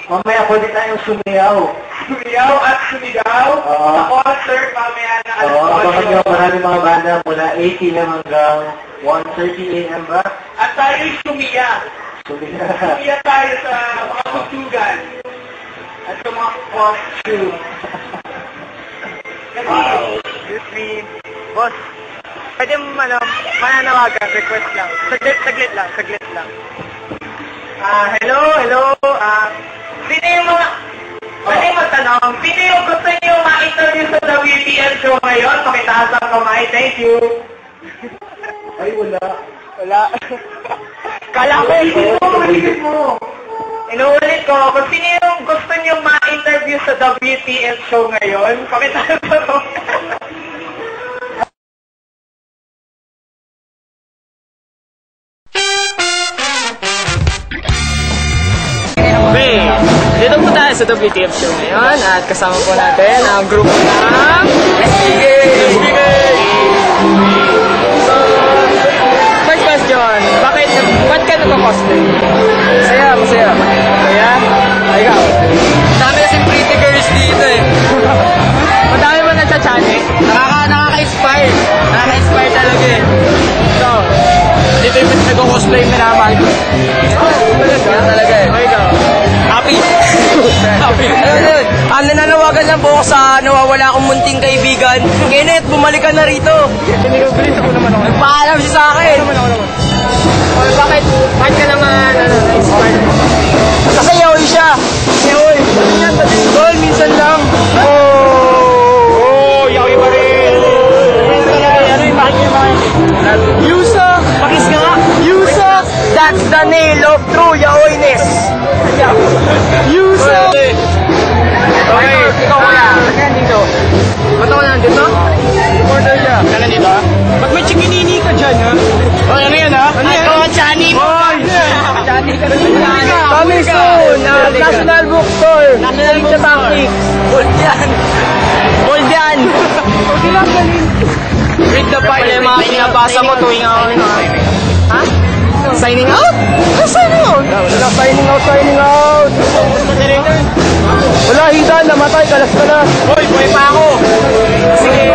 Mamaya pwede tayong sumiyaw. Sumiyaw at sumigaw sa concert mamaya na alas 8. Oo, abangan nyo maraming mga banda mula 8 p.m. hanggang 1:30 a.m. ba? At tayo'y sumiya. Sumiya tayo sa mga kutugan at sa mga costume. Kasi, boss, pwede mo mananawagan, request lang. Saglit lang. Hello. Sino yung mga... Pwede magtanong, sino yung gusto niyo ma-interview sa WTL show ngayon? Pakitaas ang kamay, thank you. Ay, wala. Kala ko, ulit mo. Inuulit ko, kung sino yung gusto niyo ma-interview sa WTL show ngayon? Pakitaas ang kamay. Dito po tayo sa WTF show ngayon at kasama po natin ang grupo ng SPG! So, first question, ba't ka nagpa-cosplay? Masaya. Kaya? Ikaw? Dami kasing pretty girls dito eh. Madami mo nagsa-channel? Nakaka-inspire. Nakaka-inspire talaga eh. So, dito yung nag-cosplay mo naman. Yan talaga eh. Ikaw? Happy. Ayun. Nananawagan lang po ako sa nawawala akong munting kaibigan. Kenneth, bumalik ka na rito. Bilis ako naman ako. Nagpaalam siya sa akin. Bakit ka naman na-inspire? Kasi yaoy siya. Yaoy! Tol, minsan lang. Yaoy pa rin! Ano yung makikita? Yusa! Pakis ka nga. Yusa! That's the nail of true yaoyness. Yusa! Okay, ikaw kaya. Saan dito? Ba't ako nandito? Reporter siya. Saan nandito ha? Ba't may chikinini ka dyan ha? Oh, ano yan ha? Ano yan? Chani mo! Chani ka rin. Coming soon! National Bookstore! National Bookstore! Bold yan! Okay lang galing. Read the file. Yung mga pinabasa mo tuwing ako nito ha? Ha? Signing out? Signing out! Signing out! Wala, hidan, namatay, kalas. Hoy, buhay pa ako! Sige!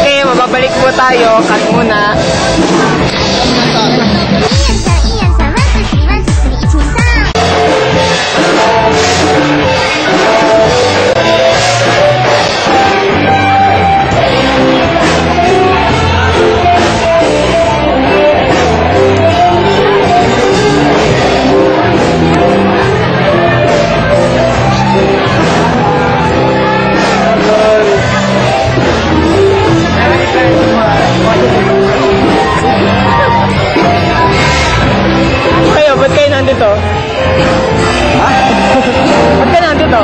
Okay, mababalik po tayo. Cut muna. Ba't kayo nandito? Ha? Ba't kayo nandito?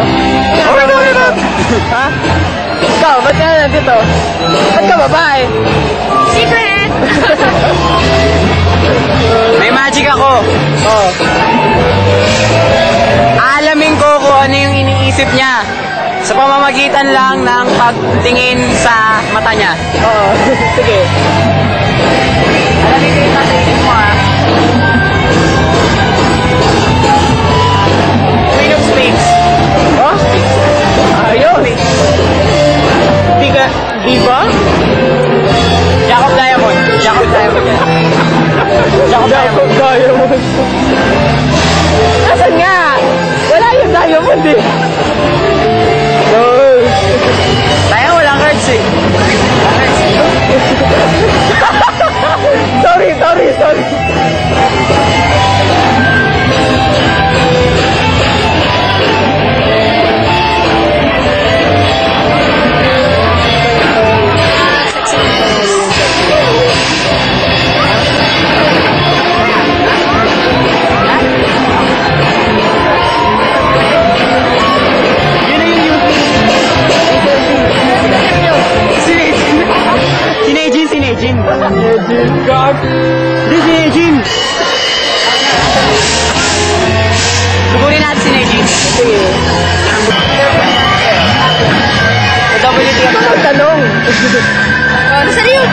Ha? Ikaw, ba't kayo nandito? Ba't ka babae? Secret! May magic ako. Oo. Aalamin ko kung ano yung iniisip niya sa pamamagitan lang ng pagtingin sa mata niya. Oo. Sige. Alamin ko yung nasa mo ha. Queen of Spades. Oh? Ayun. Di ba? Jacob Diamond. Jacob Diamond. Asan nga? Wala yung Diamond eh. Tayo walang cards eh. Sorry.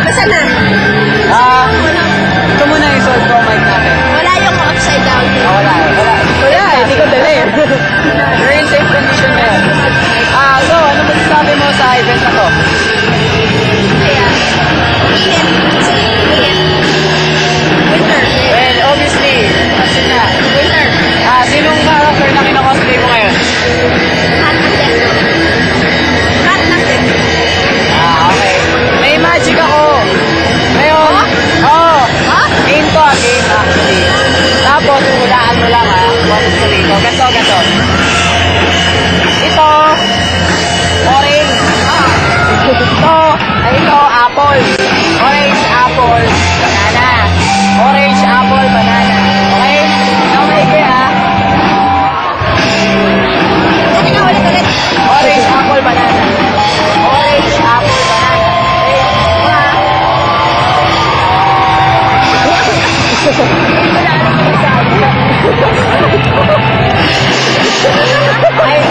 Basta na. Ito muna yung solve ko mic natin. Wala yung upside down. Wala. Wala, hindi ko dali. You're in safe condition na yun. So, ano masasabi mo sa event na to? Kaya, init. Init. Winter. Well, obviously, kasi na. Winter. Sinong character na kinakosplay mo ngayon? Cat natin. Cat natin. Okay. May magic ako. Ngayon, game to, game actually. Tapos, hulaan mo lang kung gusto ko. Gato. Ito, orange. Ito, apple. Orange, apple, banana. Orange, apple, banana. Okay? Now, may Okay na, ulit. Orange, apple, banana. Orange, apple, banana. Ay,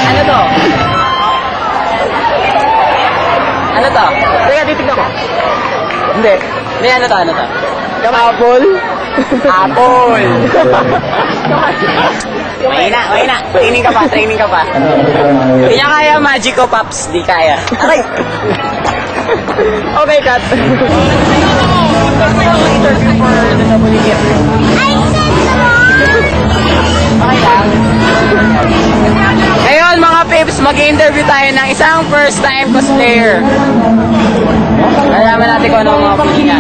ano to? Ano to? Teka, titignan ko. Hindi. Hindi, ano to? Apple? Apple. Okay na. Training ka pa. Hindi niya kaya Magico Pops. Di kaya. Aray! Okay, cut. Okay lang. Ngayon mga pips, mag-interview tayo ng isang first time cosplayer. Alaman natin kung ano ang mga pili niya.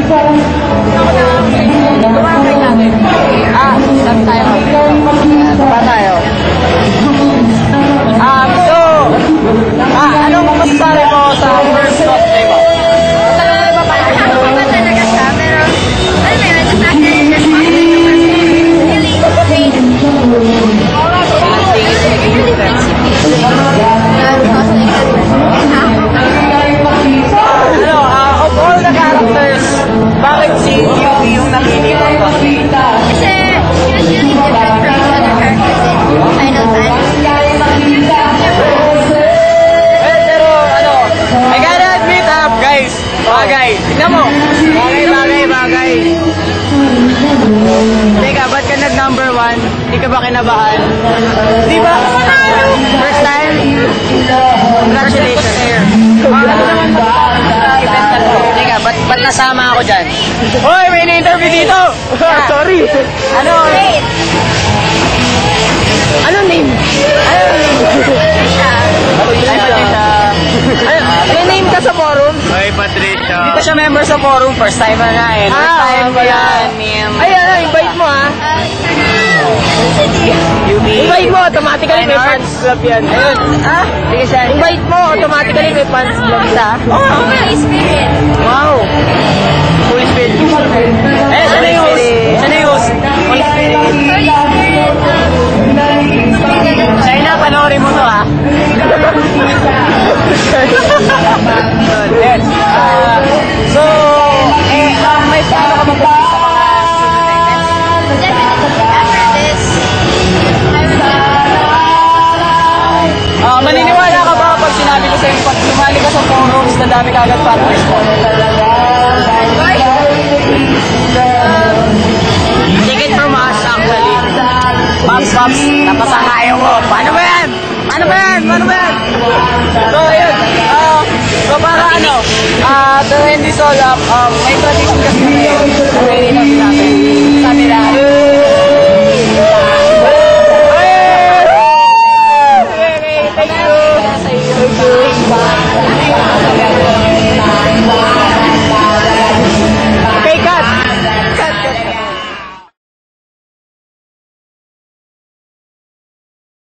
Saan tayo? Saan tayo? Anong masasabi mo sa first cosplay mo? Ako ba talaga siya, pero alam mo yun, just after your really great. Of all the characters, bakit si Yuki yung napili mo cosplay? Kasi she was really different from the other characters in Final Fantasy. Pero I gotta admit guys, bagay. Tignan mo, bagay. Teka, ba't ka nag-number 1? Hindi ka ba kinabahan? Di ba? First time? Congratulations. Teka, ba't nasama ako dyan? Hoy, may na-interview dito! Sorry! Wait. Anong name? May name ka sa forum? Hi, Patricia. Hindi ko siya member sa forum. First time na nga eh. First time ko yan, ma'am. Ay, invite mo Invite mo, automatically may fans club yan. Ayun. Sige siya. Invite mo, automatically may fans club siya. Holy Spirit. Wow. Holy Spirit. Sana yung host. Holy Spirit. Holy Spirit. China, panoorin mo to Yes. So, may paano ka mag-play sa mga Definitely. After this, I would maniniwala ka ba pag sinabi ko sa'yo, pag sumali ka sa forums, na dami ka agad followers mo? Take it from us, actually. Pops, napasangayo mo. Paano ba yan? So, ayun. So, para to end this all up, may tradition kasi ngayon.